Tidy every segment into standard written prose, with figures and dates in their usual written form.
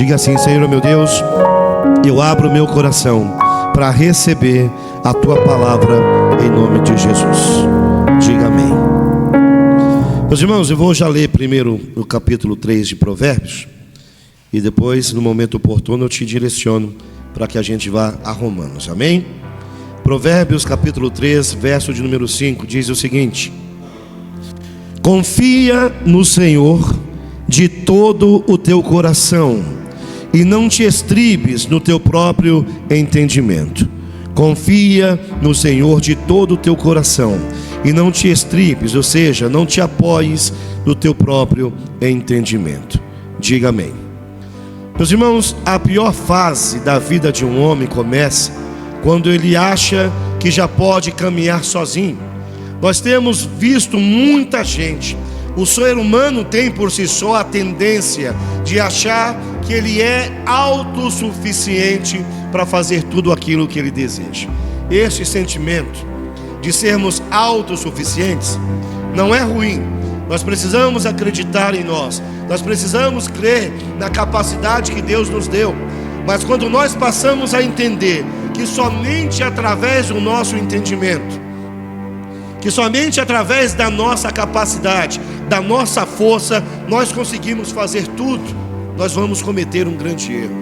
Diga assim: Senhor meu Deus, eu abro o meu coração para receber a tua palavra em nome de Jesus. Diga amém. Meus irmãos, eu vou já ler primeiro o capítulo 3 de Provérbios, e depois, no momento oportuno, eu te direciono para que a gente vá a Romanos, amém? Provérbios capítulo 3, verso de número 5, diz o seguinte: confia no Senhor de todo o teu coração, e não te estribes no teu próprio entendimento. Confia no Senhor de todo o teu coração, e não te estribes, ou seja, não te apoies no teu próprio entendimento. Diga amém. Meus irmãos, a pior fase da vida de um homem começa quando ele acha que já pode caminhar sozinho. Nós temos visto muita gente. O ser humano tem por si só a tendência de achar que ele é autossuficiente para fazer tudo aquilo que ele deseja. Este sentimento de sermos autossuficientes não é ruim. Nós precisamos acreditar em nós. Nós precisamos crer na capacidade que Deus nos deu. Mas quando nós passamos a entender que somente através do nosso entendimento, que somente através da nossa capacidade, da nossa força, nós conseguimos fazer tudo, nós vamos cometer um grande erro.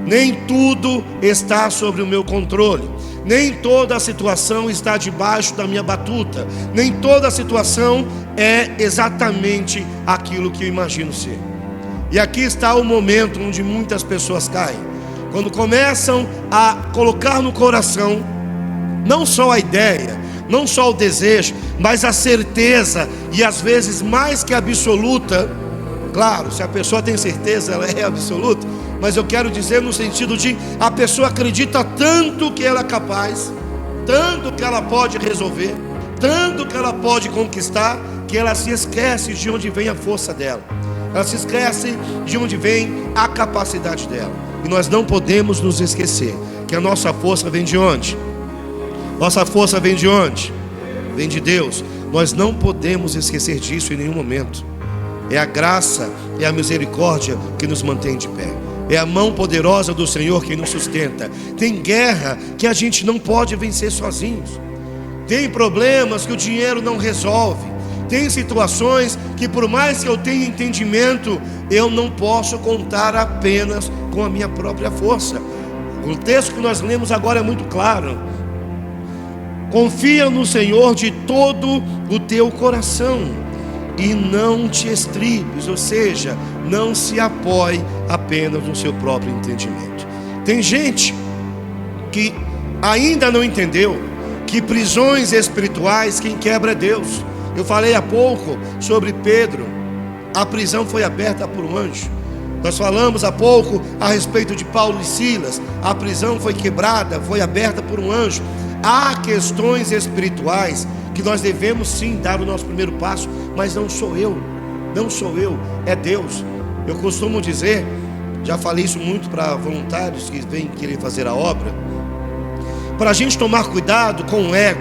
Nem tudo está sobre o meu controle, nem toda a situação está debaixo da minha batuta, nem toda a situação é exatamente aquilo que eu imagino ser. E aqui está o momento onde muitas pessoas caem, quando começam a colocar no coração não só a ideia, não só o desejo, mas a certeza, e às vezes mais que absoluta. Claro, se a pessoa tem certeza, ela é absoluta, mas eu quero dizer no sentido de a pessoa acredita tanto que ela é capaz, tanto que ela pode resolver, tanto que ela pode conquistar, que ela se esquece de onde vem a força dela, ela se esquece de onde vem a capacidade dela. E nós não podemos nos esquecer que a nossa força vem de onde? Nossa força vem de onde? Vem de Deus. Nós não podemos esquecer disso em nenhum momento. É a graça, é a misericórdia que nos mantém de pé. É a mão poderosa do Senhor que nos sustenta. Tem guerra que a gente não pode vencer sozinhos. Tem problemas que o dinheiro não resolve. Tem situações que, por mais que eu tenha entendimento, eu não posso contar apenas com a minha própria força. O texto que nós lemos agora é muito claro. Confia no Senhor de todo o teu coração e não te estribes, ou seja, não se apoie apenas no seu próprio entendimento. Tem gente que ainda não entendeu que prisões espirituais quem quebra é Deus. Eu falei há pouco sobre Pedro, a prisão foi aberta por um anjo. Nós falamos há pouco a respeito de Paulo e Silas, a prisão foi quebrada, foi aberta por um anjo. Há questões espirituais que nós devemos sim dar o nosso primeiro passo, mas não sou eu, é Deus. Eu costumo dizer, já falei isso muito para voluntários que vêm querer fazer a obra, para a gente tomar cuidado com o ego,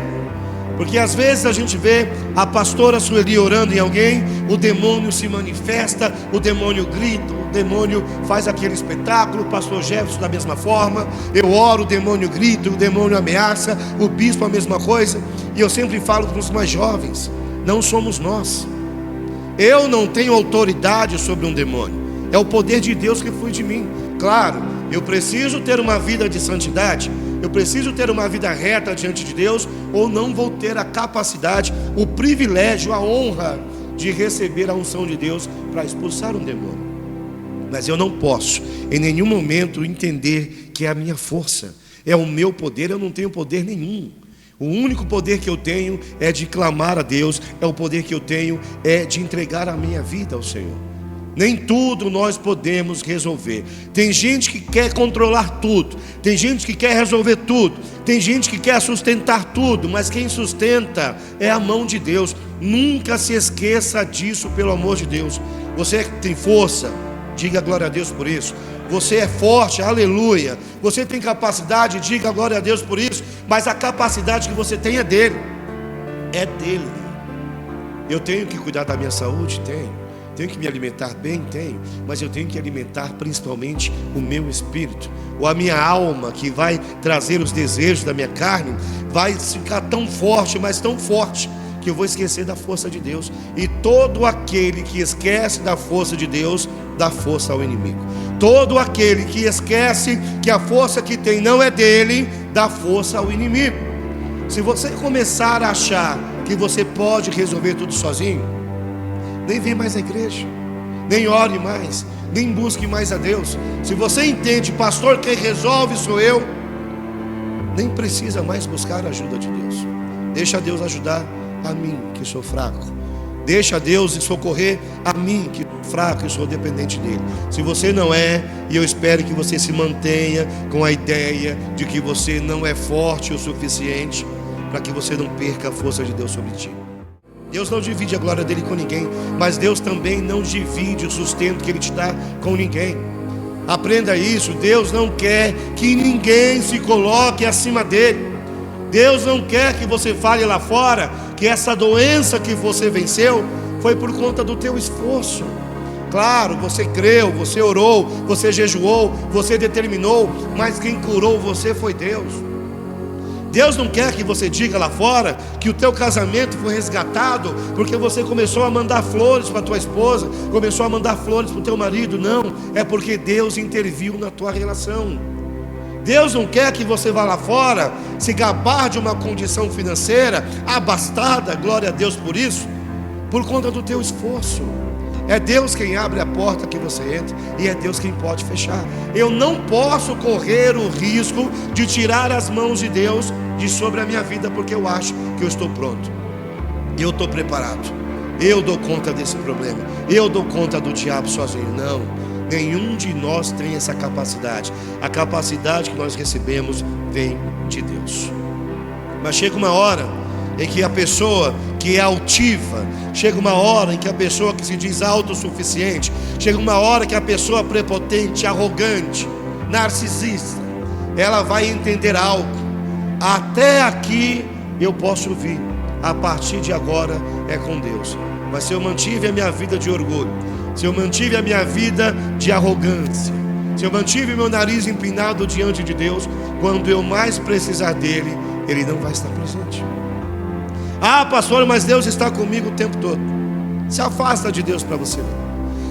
porque às vezes a gente vê a pastora Sueli orando em alguém, o demônio se manifesta, o demônio grita, o demônio faz aquele espetáculo, o pastor Jefferson da mesma forma, eu oro, o demônio grita, o demônio ameaça, o bispo a mesma coisa. E eu sempre falo para os mais jovens, não somos nós. Eu não tenho autoridade sobre um demônio, é o poder de Deus que flui de mim. Claro, eu preciso ter uma vida de santidade, eu preciso ter uma vida reta diante de Deus, ou não vou ter a capacidade, o privilégio, a honra de receber a unção de Deus para expulsar um demônio. Mas eu não posso em nenhum momento entender que é a minha força, é o meu poder. Eu não tenho poder nenhum. O único poder que eu tenho é de clamar a Deus, é o poder que eu tenho é de entregar a minha vida ao Senhor. Nem tudo nós podemos resolver. Tem gente que quer controlar tudo, tem gente que quer resolver tudo, tem gente que quer sustentar tudo, mas quem sustenta é a mão de Deus. Nunca se esqueça disso, pelo amor de Deus. Você tem força, diga glória a Deus por isso. Você é forte, aleluia. Você tem capacidade, diga glória a Deus por isso. Mas a capacidade que você tem é dele. É dele. Eu tenho que cuidar da minha saúde? Tenho. Tenho que me alimentar bem? Tenho, mas eu tenho que alimentar principalmente o meu espírito, ou a minha alma, que vai trazer os desejos da minha carne, vai ficar tão forte, mas tão forte, que eu vou esquecer da força de Deus. E todo aquele que esquece da força de Deus, dá força ao inimigo. Todo aquele que esquece que a força que tem não é dele, dá força ao inimigo. Se você começar a achar que você pode resolver tudo sozinho, nem vem mais à igreja, nem ore mais, nem busque mais a Deus. Se você entende, pastor, quem resolve sou eu, nem precisa mais buscar a ajuda de Deus. Deixa Deus ajudar a mim, que sou fraco. Deixa Deus socorrer a mim, que sou fraco e sou dependente dele. Se você não é, e eu espero que você se mantenha com a ideia de que você não é forte o suficiente para que você não perca a força de Deus sobre ti. Deus não divide a glória dele com ninguém, mas Deus também não divide o sustento que ele te dá com ninguém. Aprenda isso. Deus não quer que ninguém se coloque acima dele. Deus não quer que você fale lá fora que essa doença que você venceu foi por conta do teu esforço. Claro, você creu, você orou, você jejuou, você determinou, mas quem curou você foi Deus. Deus não quer que você diga lá fora que o teu casamento foi resgatado porque você começou a mandar flores para tua esposa, começou a mandar flores para o teu marido. Não, é porque Deus interviu na tua relação. Deus não quer que você vá lá fora se gabar de uma condição financeira abastada, glória a Deus por isso, por conta do teu esforço. É Deus quem abre a porta que você entra, e é Deus quem pode fechar. Eu não posso correr o risco de tirar as mãos de Deus de sobre a minha vida, porque eu acho que eu estou pronto, eu estou preparado, eu dou conta desse problema, eu dou conta do diabo sozinho. Não, nenhum de nós tem essa capacidade. A capacidade que nós recebemos vem de Deus. Mas chega uma hora em que a pessoa que é altiva, chega uma hora em que a pessoa que se diz autossuficiente, chega uma hora que a pessoa prepotente, arrogante, narcisista, ela vai entender algo. Até aqui eu posso vir, a partir de agora é com Deus. Mas se eu mantive a minha vida de orgulho, se eu mantive a minha vida de arrogância, se eu mantive meu nariz empinado diante de Deus, quando eu mais precisar dele, ele não vai estar presente. Ah, pastor, mas Deus está comigo o tempo todo. Se afasta de Deus para você ver.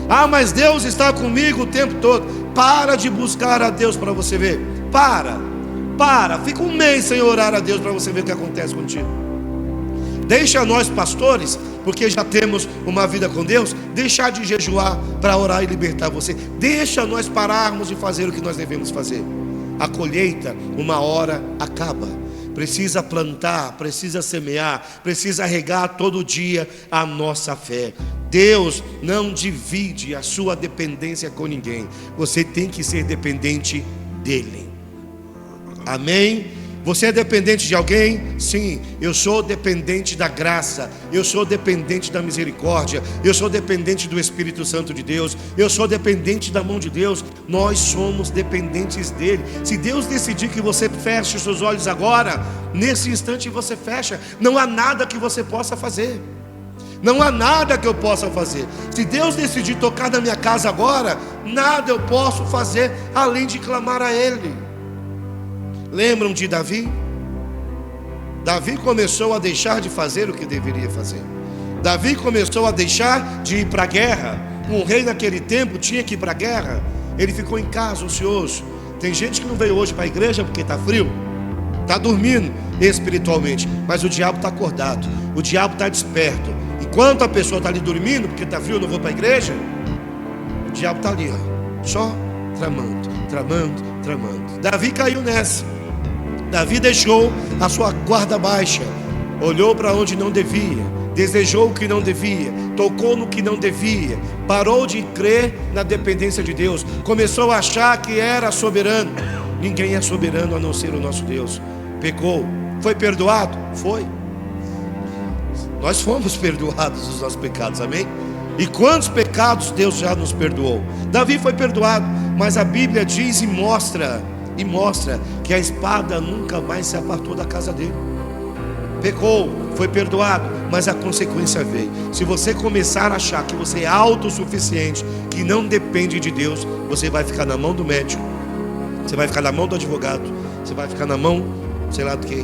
Ah, mas Deus está comigo o tempo todo. Para de buscar a Deus para você ver. Para, fica um mês sem orar a Deus para você ver o que acontece contigo. Deixa nós pastores, porque já temos uma vida com Deus, deixar de jejuar para orar e libertar você. Deixa nós pararmos de fazer o que nós devemos fazer. A colheita, uma hora acaba. Precisa plantar, precisa semear, precisa regar todo dia a nossa fé. Deus não divide a sua dependência com ninguém. Você tem que ser dependente dele. Amém? Você é dependente de alguém? Sim, eu sou dependente da graça, eu sou dependente da misericórdia, eu sou dependente do Espírito Santo de Deus, eu sou dependente da mão de Deus. Nós somos dependentes dele. Se Deus decidir que você feche os seus olhos agora, nesse instante você fecha. Não há nada que você possa fazer. Não há nada que eu possa fazer. Se Deus decidir tocar na minha casa agora, nada eu posso fazer além de clamar a ele. Lembram de Davi? Davi começou a deixar de fazer o que deveria fazer. Davi começou a deixar de ir para a guerra. Um rei naquele tempo tinha que ir para a guerra. Ele ficou em casa, ocioso. Tem gente que não veio hoje para a igreja porque está frio, está dormindo espiritualmente, mas o diabo está acordado, o diabo está desperto. Enquanto a pessoa está ali dormindo porque está frio, eu não vou para a igreja, o diabo está ali, ó, só tramando. Davi caiu nessa. Davi deixou a sua guarda baixa, olhou para onde não devia, desejou o que não devia, tocou no que não devia, parou de crer na dependência de Deus, começou a achar que era soberano. Ninguém é soberano a não ser o nosso Deus. Pecou, foi perdoado? Foi. Nós fomos perdoados dos nossos pecados, amém? E quantos pecados Deus já nos perdoou? Davi foi perdoado, mas a Bíblia diz e mostra que a espada nunca mais se apartou da casa dele. pecou, foi perdoado, mas a consequência veio. Se você começar a achar que você é autossuficiente, que não depende de Deus, você vai ficar na mão do médico, você vai ficar na mão do advogado, você vai ficar na mão, sei lá do que,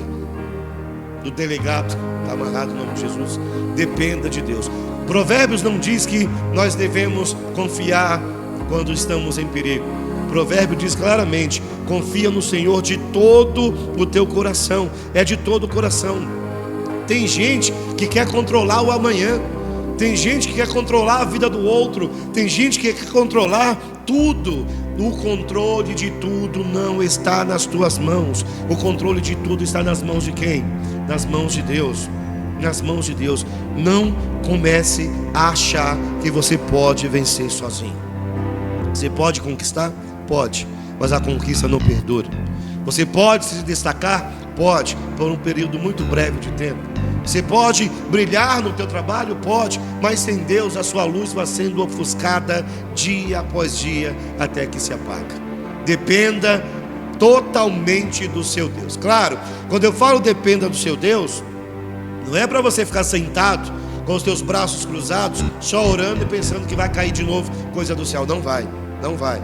do delegado. Está amarrado em nome de Jesus. Dependa de Deus. Provérbios não diz que nós devemos confiar quando estamos em perigo. Provérbio diz claramente: confia no Senhor de todo o teu coração. É de todo o coração. Tem gente que quer controlar o amanhã, tem gente que quer controlar a vida do outro, tem gente que quer controlar tudo. O controle de tudo não está nas tuas mãos. O controle de tudo está nas mãos de quem? Nas mãos de Deus. Nas mãos de Deus. Não comece a achar que você pode vencer sozinho. Você pode conquistar? Pode, mas a conquista não perdura. Você pode se destacar? Pode, por um período muito breve de tempo. Você pode brilhar no teu trabalho? Pode, mas sem Deus a sua luz vai sendo ofuscada dia após dia até que se apaga. Dependa totalmente do seu Deus. Claro, quando eu falo dependa do seu Deus, não é para você ficar sentado com os teus braços cruzados, só orando e pensando que vai cair de novo coisa do céu. Não vai, não vai.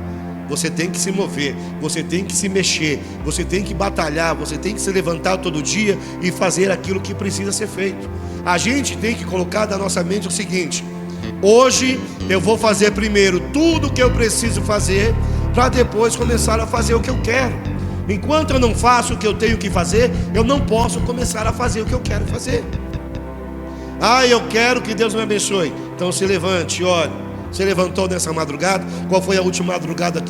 Você tem que se mover, você tem que se mexer, você tem que batalhar, você tem que se levantar todo dia e fazer aquilo que precisa ser feito. A gente tem que colocar na nossa mente o seguinte: hoje eu vou fazer primeiro tudo o que eu preciso fazer, para depois começar a fazer o que eu quero. Enquanto eu não faço o que eu tenho que fazer, eu não posso começar a fazer o que eu quero fazer. Eu quero que Deus me abençoe. Então se levante, olhe. Você levantou nessa madrugada? Qual foi a última madrugada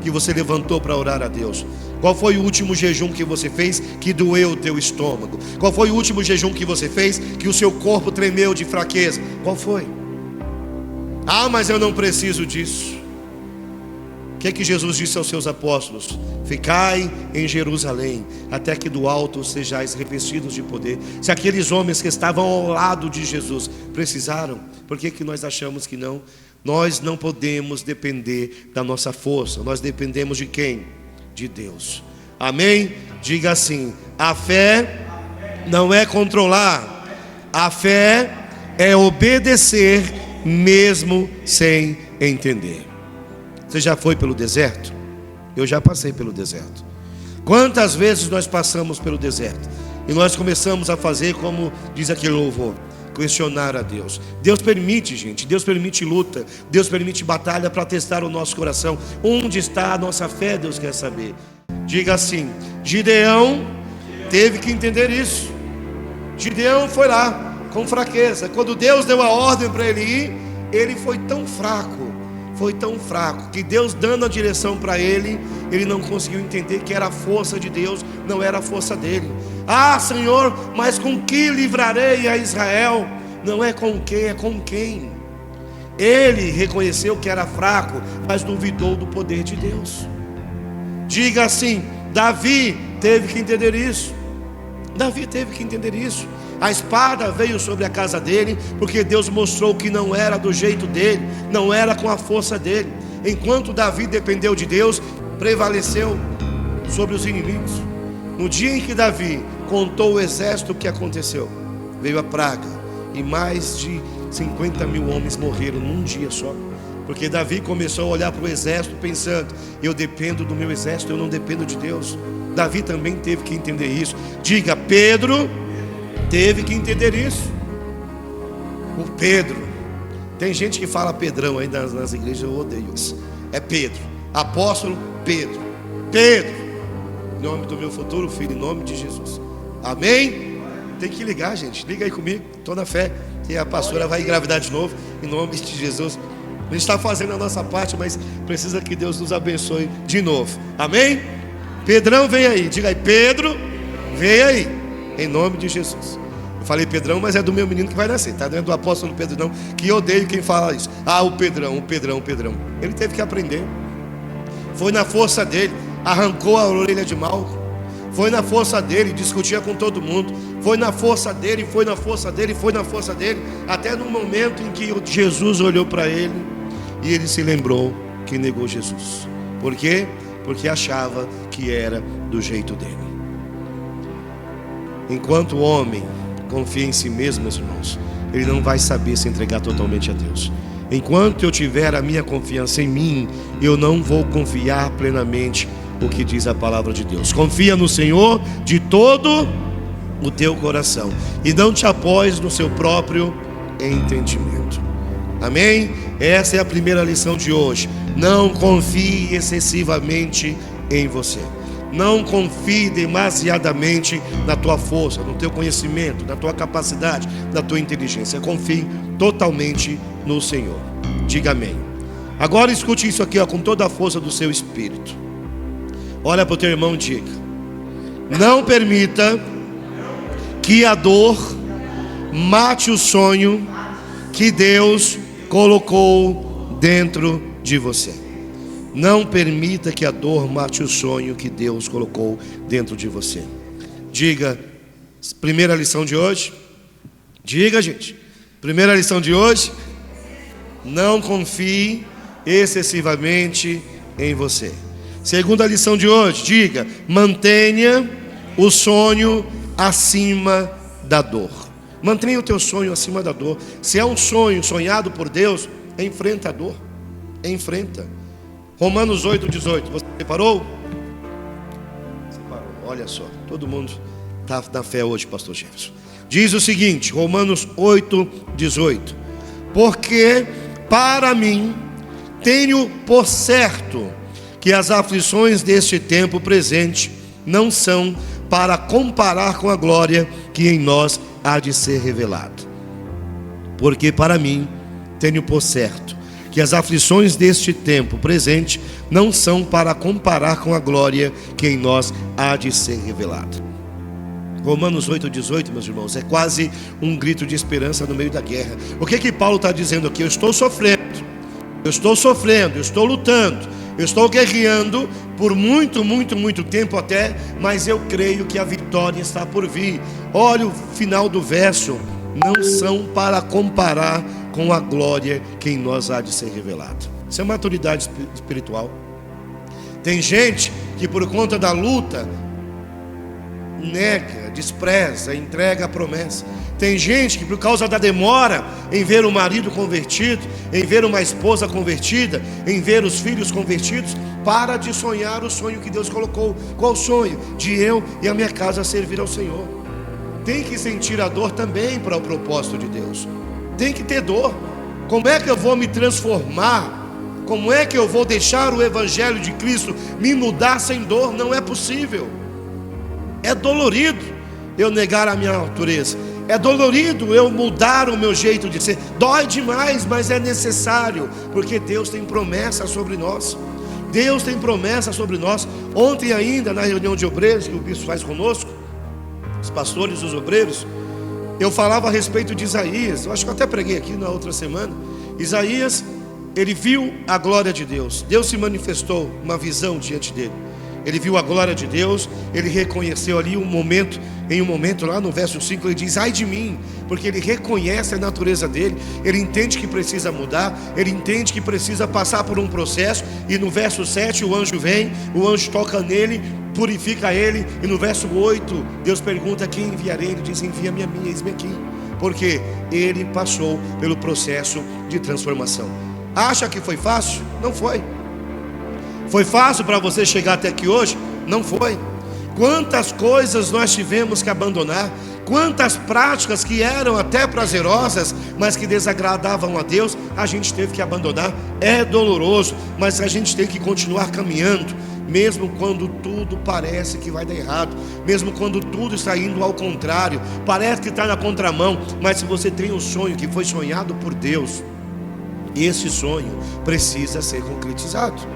que você levantou para orar a Deus? Qual foi o último jejum que você fez que doeu o teu estômago? Qual foi o último jejum que você fez que o seu corpo tremeu de fraqueza? Qual foi? Mas eu não preciso disso. O que é que Jesus disse aos seus apóstolos? Ficai em Jerusalém, até que do alto sejais revestidos de poder. Se aqueles homens que estavam ao lado de Jesus precisaram, por que nós achamos que não? Nós não podemos depender da nossa força. Nós dependemos de quem? De Deus. Amém? Diga assim: a fé não é controlar, a fé é obedecer mesmo sem entender. Você já foi pelo deserto? Eu já passei pelo deserto. Quantas vezes nós passamos pelo deserto e nós começamos a fazer como diz aquele louvor, questionar a Deus. Deus permite, gente, Deus permite luta, Deus permite batalha para testar o nosso coração. Onde está a nossa fé? Deus quer saber. Diga assim: Gideão teve que entender isso. Gideão foi lá com fraqueza. Quando Deus deu a ordem para ele ir, ele foi tão fraco, que Deus dando a direção para ele, ele não conseguiu entender que era a força de Deus, não era a força dele. Senhor, mas com que livrarei a Israel? Não é com quem, é com quem. Ele reconheceu que era fraco, mas duvidou do poder de Deus. Diga assim: Davi teve que entender isso. Davi teve que entender isso. A espada veio sobre a casa dele, porque Deus mostrou que não era do jeito dele, não era com a força dele. Enquanto Davi dependeu de Deus, prevaleceu sobre os inimigos. No dia em que Davi contou o exército, o que aconteceu? Veio a praga, e mais de 50 mil homens morreram num dia só. Porque Davi começou a olhar para o exército pensando: eu dependo do meu exército, eu não dependo de Deus. Davi também teve que entender isso. Diga: Pedro teve que entender isso. O Pedro, tem gente que fala Pedrão aí nas igrejas, eu odeio isso. É Pedro, apóstolo Pedro. Pedro, em nome do meu futuro filho, em nome de Jesus. Amém? Tem que ligar, gente, liga aí comigo, estou na fé que a pastora vai engravidar de novo, em nome de Jesus. A gente está fazendo a nossa parte, mas precisa que Deus nos abençoe de novo. Amém? Pedrão, vem aí, diga aí: Pedro, vem aí, em nome de Jesus. Eu falei Pedrão, mas é do meu menino que vai nascer, tá? Não é do apóstolo Pedro não, que odeio quem fala isso. O Pedrão. Ele teve que aprender. Foi na força dele, arrancou a orelha de Malco. Foi na força dele, discutia com todo mundo. Foi na força dele, até no momento em que Jesus olhou para ele e ele se lembrou que negou Jesus. Por quê? Porque achava que era do jeito dele. Enquanto o homem confia em si mesmo, meus irmãos, ele não vai saber se entregar totalmente a Deus. Enquanto eu tiver a minha confiança em mim, eu não vou confiar plenamente o que diz a palavra de Deus. Confia no Senhor de todo o teu coração e não te apoies no seu próprio entendimento. Amém? Essa é a primeira lição de hoje. Não confie excessivamente em você. Não confie demasiadamente na tua força, no teu conhecimento, na tua capacidade, na tua inteligência. Confie totalmente no Senhor. Diga amém. Agora escute isso aqui, com toda a força do seu espírito. Olha para o teu irmão e diga: não permita que a dor mate o sonho que Deus colocou dentro de você. Não permita que a dor mate o sonho que Deus colocou dentro de você. Diga, primeira lição de hoje. Diga, gente. Primeira lição de hoje: não confie excessivamente em você. Segunda lição de hoje, diga: mantenha o sonho acima da dor. Mantenha o teu sonho acima da dor. Se é um sonho sonhado por Deus, enfrenta a dor. Enfrenta. Romanos 8:18. Você separou? Separou. Olha só, todo mundo está na fé hoje, pastor Jefferson. Diz o seguinte, Romanos 8:18: porque para mim tenho por certo que as aflições deste tempo presente não são para comparar com a glória que em nós há de ser revelada. Porque para mim tenho por certo que as aflições deste tempo presente não são para comparar com a glória que em nós há de ser revelada. Romanos 8:18, meus irmãos, é quase um grito de esperança no meio da guerra. O que Paulo está dizendo aqui? Eu estou sofrendo, eu estou lutando, eu estou guerreando por muito tempo até, mas eu creio que a vitória está por vir. Olha o final do verso: não são para comparar com a glória que em nós há de ser revelada. Isso é maturidade espiritual. Tem gente que por conta da luta nega, despreza, entrega a promessa. Tem gente que por causa da demora em ver o marido convertido, em ver uma esposa convertida, em ver os filhos convertidos, para de sonhar o sonho que Deus colocou. Qual sonho? De eu e a minha casa servir ao Senhor. Tem que sentir a dor também para o propósito de Deus. Tem que ter dor. Como é que eu vou me transformar? Como é que eu vou deixar o Evangelho de Cristo me mudar sem dor? Não é possível. É dolorido eu negar a minha natureza. É dolorido eu mudar o meu jeito de ser. Dói demais, mas é necessário, porque Deus tem promessa sobre nós. Deus tem promessa sobre nós. Ontem ainda, na reunião de obreiros que o bispo faz conosco, os pastores, os obreiros, eu falava a respeito de Isaías. Eu acho que eu até preguei aqui na outra semana. Isaías, ele viu a glória de Deus. Deus se manifestou, uma visão diante dele. Ele viu a glória de Deus, ele reconheceu ali em um momento lá no verso 5, ele diz: ai de mim, porque ele reconhece a natureza dele, ele entende que precisa mudar, ele entende que precisa passar por um processo. E no verso 7 o anjo vem, o anjo toca nele, purifica ele, e no verso 8 Deus pergunta: quem enviarei? Ele diz: envia-me a mim, eis-me aqui. Porque ele passou pelo processo de transformação. Acha que foi fácil? Não foi. Foi fácil para você chegar até aqui hoje? Não foi. Quantas coisas nós tivemos que abandonar, quantas práticas que eram até prazerosas, mas que desagradavam a Deus, a gente teve que abandonar. É doloroso, mas a gente tem que continuar caminhando, mesmo quando tudo parece que vai dar errado, mesmo quando tudo está indo ao contrário, parece que está na contramão. Mas se você tem um sonho que foi sonhado por Deus, esse sonho precisa ser concretizado.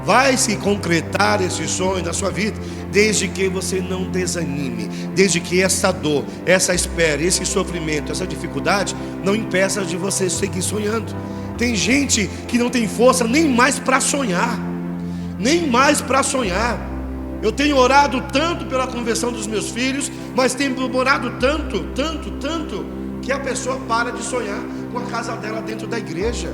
Vai se concretar esse sonho na sua vida, desde que você não desanime, desde que essa dor, essa espera, esse sofrimento, essa dificuldade não impeça de você seguir sonhando. Tem gente que não tem força nem mais para sonhar, nem mais para sonhar. Eu tenho orado tanto pela conversão dos meus filhos, mas tenho orado tanto, que a pessoa para de sonhar com a casa dela dentro da igreja.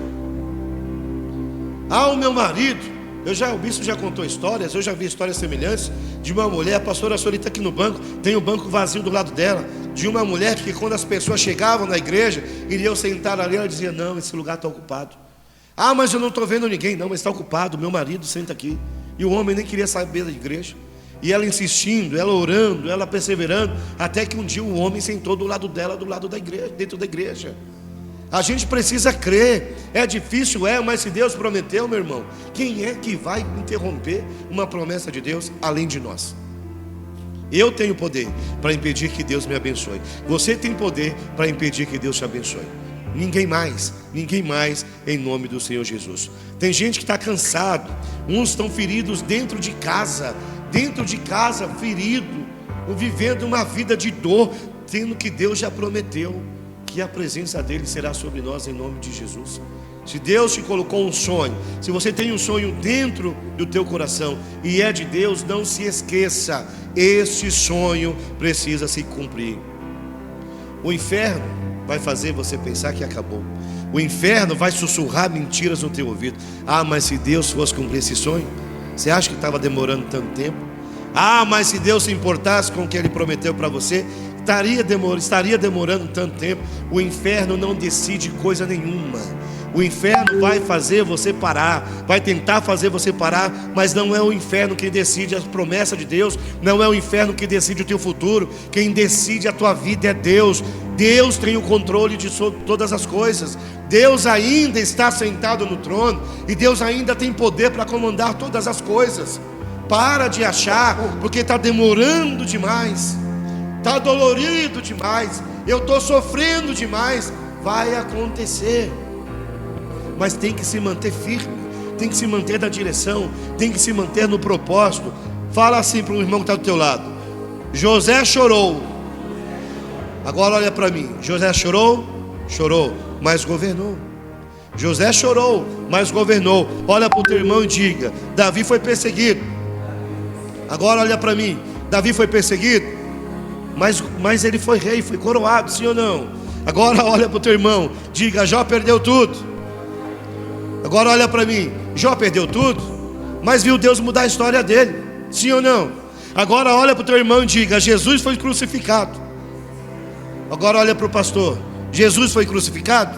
O meu marido, O bispo já contou histórias, eu já vi histórias semelhantes de uma mulher, a pastora Solita aqui no banco, tem um banco vazio do lado dela, de uma mulher que quando as pessoas chegavam na igreja, iriam sentar ali, ela dizia: não, esse lugar está ocupado. Ah, mas eu não estou vendo ninguém. Não, mas está ocupado, meu marido senta aqui. E o homem nem queria saber da igreja. E ela insistindo, ela orando, ela perseverando, até que um dia o homem sentou do lado dela, do lado da igreja, dentro da igreja. A gente precisa crer. É difícil, mas se Deus prometeu, meu irmão, quem é que vai interromper uma promessa de Deus além de nós? Eu tenho poder para impedir que Deus me abençoe. Você tem poder para impedir que Deus te abençoe. Ninguém mais, em nome do Senhor Jesus. Tem gente que está cansado, uns estão feridos dentro de casa, ferido, vivendo uma vida de dor, tendo que Deus já prometeu que a presença dele será sobre nós em nome de Jesus. Se Deus te colocou um sonho, se você tem um sonho dentro do teu coração e é de Deus, não se esqueça, este sonho precisa se cumprir. O inferno vai fazer você pensar que acabou. O inferno vai sussurrar mentiras no teu ouvido. Ah, mas se Deus fosse cumprir esse sonho, você acha que estava demorando tanto tempo? Ah, mas se Deus se importasse com o que Ele prometeu para você, estaria demorando tanto tempo. O inferno não decide coisa nenhuma. O inferno vai fazer você parar, vai tentar fazer você parar, mas não é o inferno quem decide a promessa de Deus, não é o inferno que decide o teu futuro. Quem decide a tua vida é Deus. Deus tem o controle de todas as coisas. Deus ainda está sentado no trono e Deus ainda tem poder para comandar todas as coisas. Para de achar, porque está demorando demais, está dolorido demais, eu estou sofrendo demais. Vai acontecer, mas tem que se manter firme, tem que se manter na direção, tem que se manter no propósito. Fala assim para o irmão que está do teu lado: José chorou. Agora olha para mim. José chorou, mas governou. José chorou, mas governou. Olha para o teu irmão e diga: Davi foi perseguido. Agora olha para mim. Davi foi perseguido, mas ele foi rei, foi coroado, sim ou não? Agora olha para o teu irmão, diga: Jó perdeu tudo. Agora olha para mim: Jó perdeu tudo, mas viu Deus mudar a história dele, sim ou não? Agora olha para o teu irmão e diga: Jesus foi crucificado. Agora olha para o pastor: Jesus foi crucificado,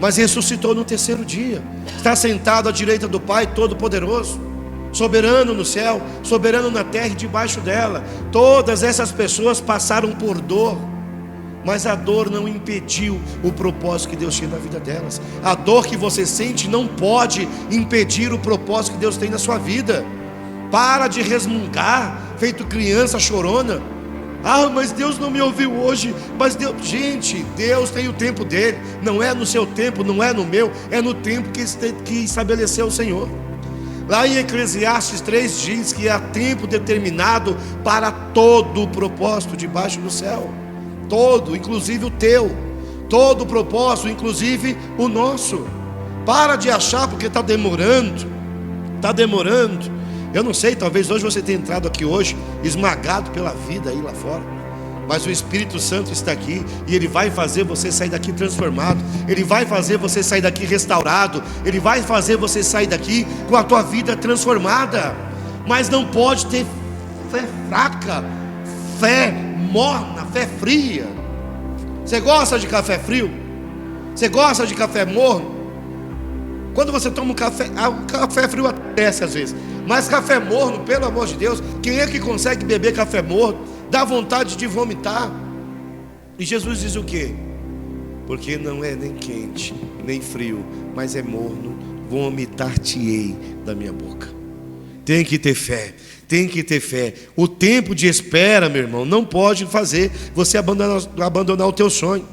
mas ressuscitou no terceiro dia. Está sentado à direita do Pai Todo-Poderoso, soberano no céu, soberano na terra e debaixo dela. Todas essas pessoas passaram por dor, mas a dor não impediu o propósito que Deus tinha na vida delas. A dor que você sente não pode impedir o propósito que Deus tem na sua vida. Para de resmungar, feito criança chorona. Ah, mas Deus não me ouviu hoje. Mas Deus, gente, Deus tem o tempo dele. Não é no seu tempo, não é no meu, é no tempo que estabeleceu o Senhor. Lá em Eclesiastes 3 diz que há tempo determinado para todo o propósito debaixo do céu. Todo, inclusive o teu. Todo o propósito, inclusive o nosso. Para de achar porque está demorando. Está demorando. Eu não sei, talvez hoje você tenha entrado aqui hoje esmagado pela vida aí lá fora, mas o Espírito Santo está aqui e Ele vai fazer você sair daqui transformado. Ele vai fazer você sair daqui restaurado. Ele vai fazer você sair daqui com a tua vida transformada. Mas não pode ter fé fraca, fé morna, fé fria. Você gosta de café frio? Você gosta de café morno? Quando você toma um café, o café frio acontece às vezes, mas café morno, pelo amor de Deus, quem é que consegue beber café morno? Dá vontade de vomitar. E Jesus diz o quê? Porque não é nem quente, nem frio, mas é morno, vomitar-te-ei da minha boca. Tem que ter fé, tem que ter fé. O tempo de espera, meu irmão, não pode fazer você abandonar o teu sonho.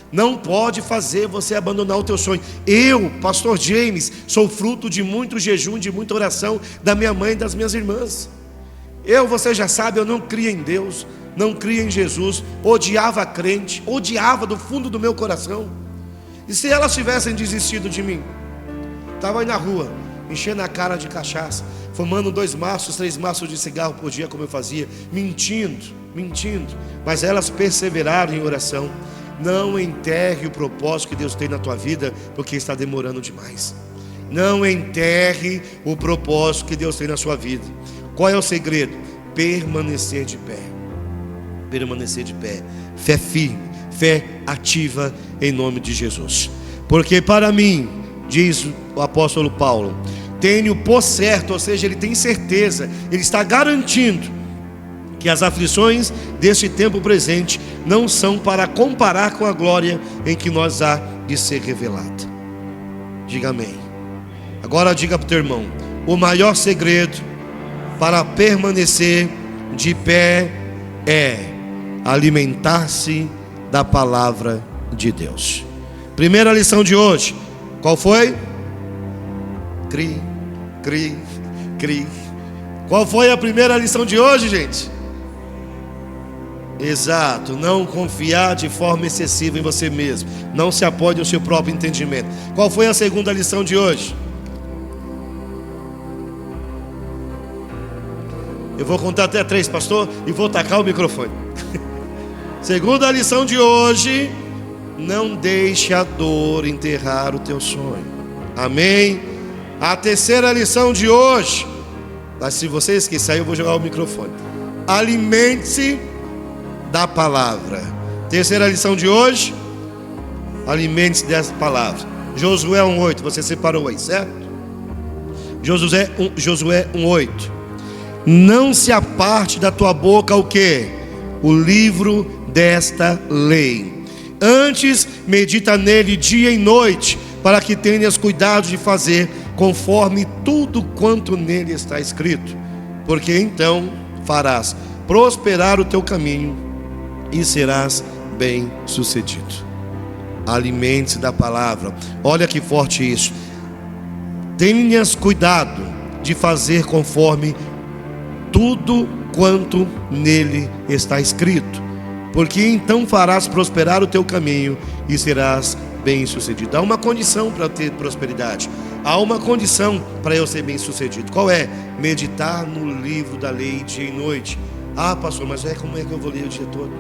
Não pode fazer você abandonar o teu sonho. Eu, pastor James, sou fruto de muito jejum, de muita oração da minha mãe e das minhas irmãs. Você já sabe, eu não cria em Deus, não cria em Jesus, odiava a crente, odiava do fundo do meu coração. E se elas tivessem desistido de mim? Estava aí na rua, enchendo a cara de cachaça, fumando 2 maços, 3 maços de cigarro por dia, como eu fazia, mentindo, mas elas perseveraram em oração. Não enterre o propósito que Deus tem na tua vida, porque está demorando demais. Não enterre o propósito que Deus tem na sua vida. Qual é o segredo? Permanecer de pé. Permanecer de pé. Fé firme, fé ativa em nome de Jesus. Porque para mim, diz o apóstolo Paulo, tenho por certo, ou seja, ele tem certeza, ele está garantindo que as aflições deste tempo presente não são para comparar com a glória em que nós há de ser revelada. Diga amém. Agora diga para o teu irmão: o maior segredo para permanecer de pé é alimentar-se da palavra de Deus. Primeira lição de hoje, qual foi? Cri, cri, cri. Qual foi a primeira lição de hoje, gente? Exato, não confiar de forma excessiva em você mesmo. Não se apoie no seu próprio entendimento. Qual foi a segunda lição de hoje? Eu vou contar até 3, pastor, e vou tacar o microfone. Segunda lição de hoje: não deixe a dor enterrar o teu sonho. Amém? A terceira lição de hoje, mas se você esquecer, eu vou jogar o microfone. Alimente-se da palavra. Terceira lição de hoje: alimente-se dessa palavra. Josué 1:8, você separou aí, certo? Josué 1:8. Não se aparte da tua boca o quê? O livro desta lei. Antes medita nele dia e noite, para que tenhas cuidado de fazer conforme tudo quanto nele está escrito, porque então farás prosperar o teu caminho e serás bem sucedido. Alimente-se da palavra. Olha que forte isso. Tenhas cuidado de fazer conforme tudo quanto nele está escrito, porque então farás prosperar o teu caminho e serás bem sucedido. Há uma condição para ter prosperidade. Há uma condição para eu ser bem sucedido. Qual é? Meditar no livro da lei dia e noite. Ah, pastor, mas como é que eu vou ler o dia todo?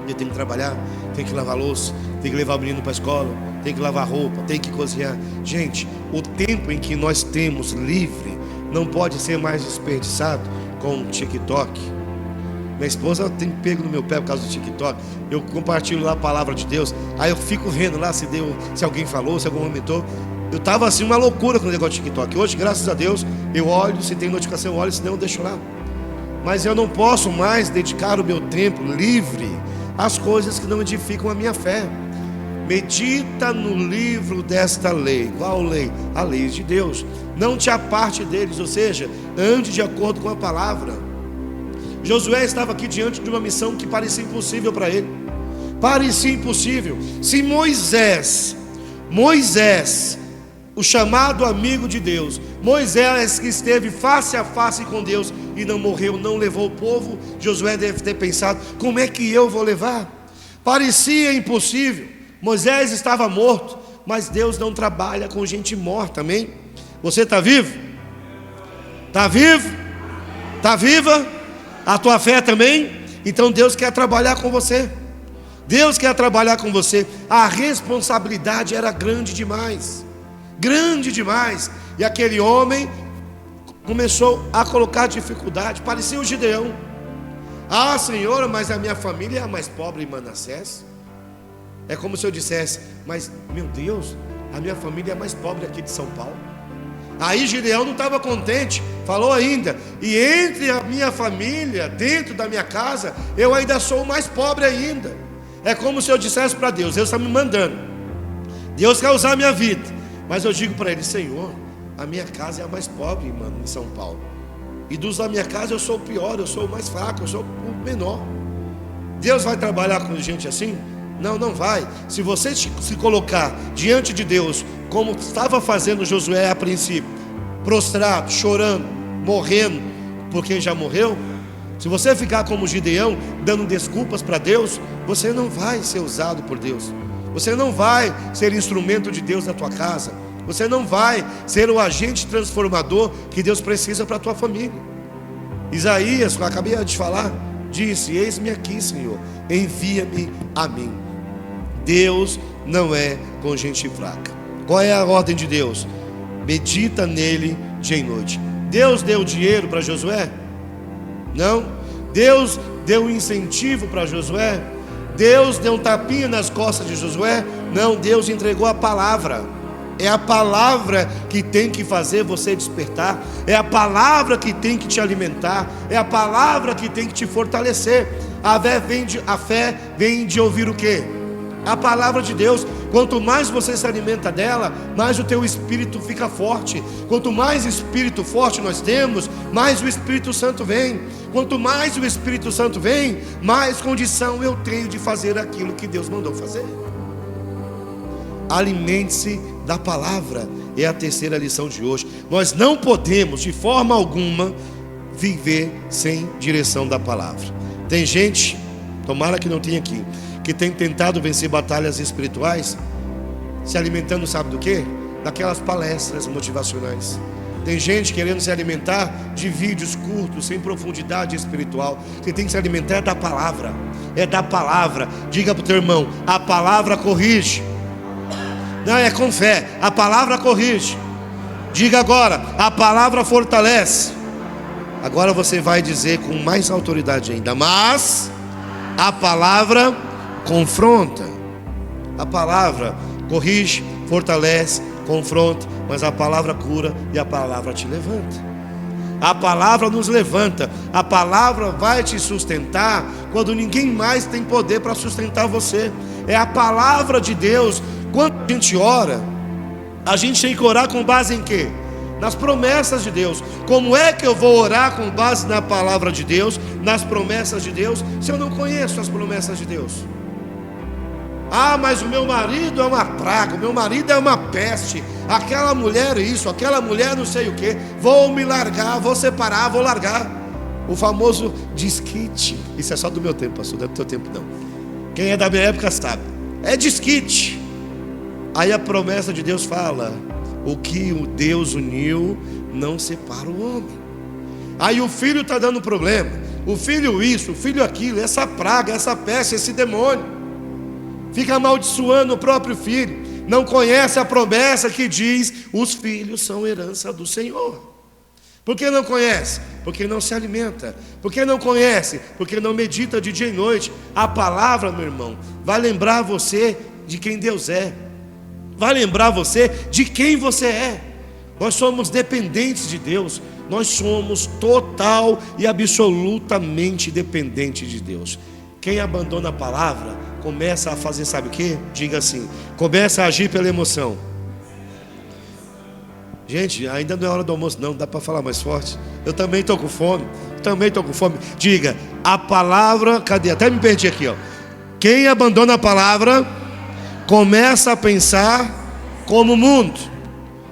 Eu tenho que trabalhar, tenho que lavar louça, tenho que levar o menino para a escola, tenho que lavar roupa, tenho que cozinhar. Gente, o tempo em que nós temos livre não pode ser mais desperdiçado com o TikTok. Minha esposa tem pego no meu pé por causa do TikTok. Eu compartilho lá a palavra de Deus, aí eu fico vendo lá se alguém falou, se algum comentou. Eu estava assim uma loucura com o negócio de TikTok. Hoje, graças a Deus, eu olho, se tem notificação eu olho, se não eu deixo lá. Mas eu não posso mais dedicar o meu tempo livre às coisas que não edificam a minha fé. Medita no livro desta lei. Qual lei? A lei de Deus. Não te aparte deles, ou seja, ande de acordo com a palavra. Josué estava aqui diante de uma missão que parecia impossível para ele. Parecia impossível. Se Moisés, o chamado amigo de Deus, Moisés que esteve face a face com Deus e não morreu, não levou o povo, Josué deve ter pensado: como é que eu vou levar? Parecia impossível. Moisés estava morto, mas Deus não trabalha com gente morta, amém? Você está vivo? Está vivo? Está viva? A tua fé também? Então Deus quer trabalhar com você. Deus quer trabalhar com você. A responsabilidade era grande demais. Grande demais. E aquele homem começou a colocar dificuldade. Parecia o Gideão. Ah, Senhor, mas a minha família é a mais pobre em Manassés. É como se eu dissesse: mas meu Deus, a minha família é a mais pobre aqui de São Paulo. Aí Gideão não estava contente, falou ainda: e entre a minha família, dentro da minha casa, eu ainda sou o mais pobre ainda. É como se eu dissesse para Deus: Deus está me mandando, Deus quer usar a minha vida, mas eu digo para Ele: Senhor, a minha casa é a mais pobre, mano, em São Paulo, e dos da minha casa eu sou o pior, eu sou o mais fraco, eu sou o menor. Deus vai trabalhar com gente assim? Não, não vai. Se você se colocar diante de Deus, como estava fazendo Josué a princípio, prostrado, chorando, morrendo por quem já morreu, se você ficar como Gideão, dando desculpas para Deus, você não vai ser usado por Deus. Você não vai ser instrumento de Deus na tua casa. Você não vai ser o agente transformador que Deus precisa para a tua família. Isaías, que eu acabei de falar, disse: eis-me aqui, Senhor, envia-me a mim. Deus não é com gente fraca. Qual é a ordem de Deus? medita nele dia e noite. Deus deu dinheiro para Josué? Não. Deus deu um incentivo para Josué? Deus deu um tapinha nas costas de Josué? Não. Deus entregou a palavra. É a palavra que tem que fazer você despertar. É a palavra que tem que te alimentar. É a palavra que tem que te fortalecer. A fé vem de ouvir o quê? A palavra de Deus. Quanto mais você se alimenta dela, mais o teu espírito fica forte. Quanto mais espírito forte nós temos, mais o Espírito Santo vem. Quanto mais o Espírito Santo vem, mais condição eu tenho de fazer aquilo que Deus mandou fazer. Alimente-se da palavra. É a terceira lição de hoje. Nós não podemos de forma alguma viver sem direção da palavra. Tem gente, tomara que não tenha aqui, que tem tentado vencer batalhas espirituais se alimentando, sabe do quê? Daquelas palestras motivacionais. Tem gente querendo se alimentar de vídeos curtos, sem profundidade espiritual. Você tem que se alimentar da palavra. É da palavra. Diga para o teu irmão: a palavra corrige. Não, é com fé. A palavra corrige. Diga agora: a palavra fortalece. Agora você vai dizer com mais autoridade ainda: mas a palavra confronta. A palavra corrige, fortalece, confronta, mas a palavra cura e a palavra te levanta. A palavra nos levanta. A palavra vai te sustentar quando ninguém mais tem poder para sustentar você. É a palavra de Deus. Quando a gente ora, a gente tem que orar com base em quê? Nas promessas de Deus. Como é que eu vou orar com base na palavra de Deus, nas promessas de Deus, se eu não conheço as promessas de Deus? Ah, mas o meu marido é uma praga, o meu marido é uma peste, aquela mulher isso, aquela mulher não sei o que, vou me largar, vou separar, vou largar. O famoso desquite. Isso é só do meu tempo, pastor, não é do teu tempo não. Quem é da minha época sabe. É desquite. Aí a promessa de Deus fala: o que o Deus uniu, não separa o homem. Aí o filho está dando problema, o filho isso, o filho aquilo, essa praga, essa peste, esse demônio. Fica amaldiçoando o próprio filho. Não conhece a promessa que diz: os filhos são herança do Senhor. Por que não conhece? Porque não se alimenta. Por que não conhece? Porque não medita de dia e noite. A palavra, meu irmão, vai lembrar você de quem Deus é. Vai lembrar você de quem você é. Nós somos dependentes de Deus. Nós somos total e absolutamente dependentes de Deus. Quem abandona a palavra começa a fazer, sabe o que? Diga assim: começa a agir pela emoção. Gente, ainda não é hora do almoço não, dá para falar mais forte. Eu também estou com fome. Diga: a palavra, cadê? Até me perdi aqui, ó. Quem abandona a palavra começa a pensar como o mundo.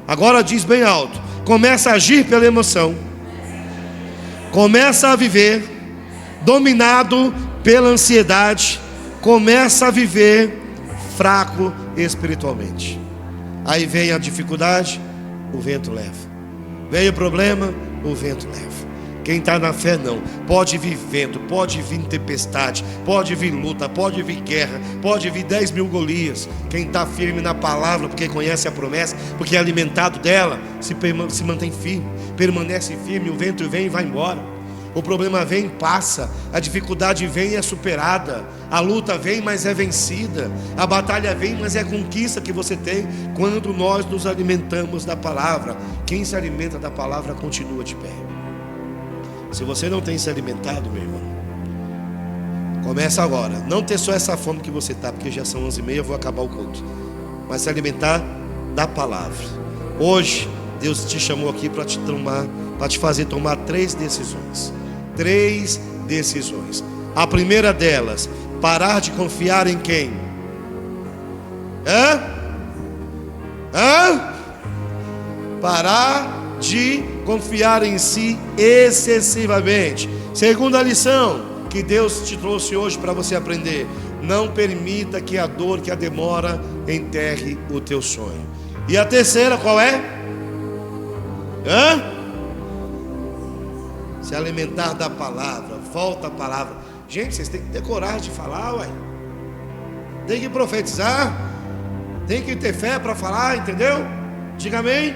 Agora diz bem alto: começa a agir pela emoção. Começa a viver dominado pela ansiedade. Começa a viver fraco espiritualmente. Aí vem a dificuldade, o vento leva. Vem o problema, o vento leva. Quem está na fé não. Pode vir vento, pode vir tempestade, pode vir luta, pode vir guerra, pode vir 10.000 Golias. Quem está firme na palavra, porque conhece a promessa, porque é alimentado dela, se mantém firme, permanece firme. O vento vem e vai embora. O problema vem e passa. A dificuldade vem e é superada. A luta vem, mas é vencida. A batalha vem, mas é a conquista que você tem quando nós nos alimentamos da palavra. Quem se alimenta da palavra continua de pé. Se você não tem se alimentado, meu irmão, começa agora. Não ter só essa fome que você está, porque já são 11h30, eu vou acabar o culto. Mas se alimentar da palavra. Hoje Deus te chamou aqui para te fazer tomar 3 decisões. 3 decisões. A primeira delas: parar de confiar em quem? Parar de confiar em si excessivamente. Segunda lição que Deus te trouxe hoje para você aprender: não permita que a dor, que a demora enterre o teu sonho. E a terceira qual é? Se alimentar da palavra. Volta a palavra. Gente, vocês têm que ter coragem de falar, ué. Tem que profetizar. Tem que ter fé para falar, entendeu? Diga amém.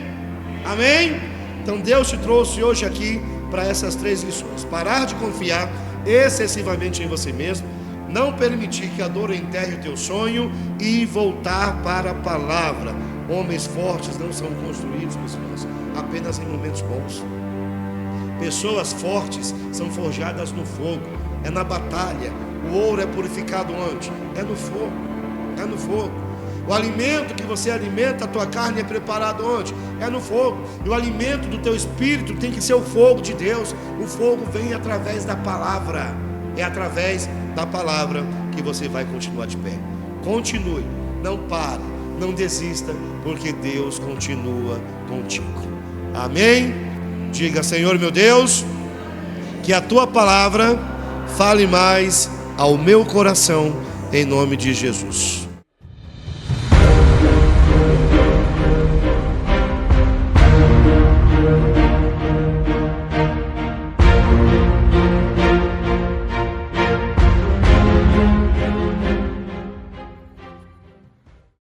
Amém? Então Deus te trouxe hoje aqui para essas 3 lições: parar de confiar excessivamente em você mesmo, não permitir que a dor enterre o teu sonho e voltar para a palavra. Homens fortes não são construídos, meus irmãos, apenas em momentos bons. Pessoas fortes são forjadas no fogo, é na batalha. O ouro é purificado onde? É no fogo, é no fogo. O alimento que você alimenta, a tua carne é preparado onde? É no fogo. E o alimento do teu espírito tem que ser o fogo de Deus. O fogo vem através da palavra. É através da palavra que você vai continuar de pé. Continue, não pare, não desista, porque Deus continua contigo. Amém? Diga: Senhor meu Deus, que a tua palavra fale mais ao meu coração, em nome de Jesus.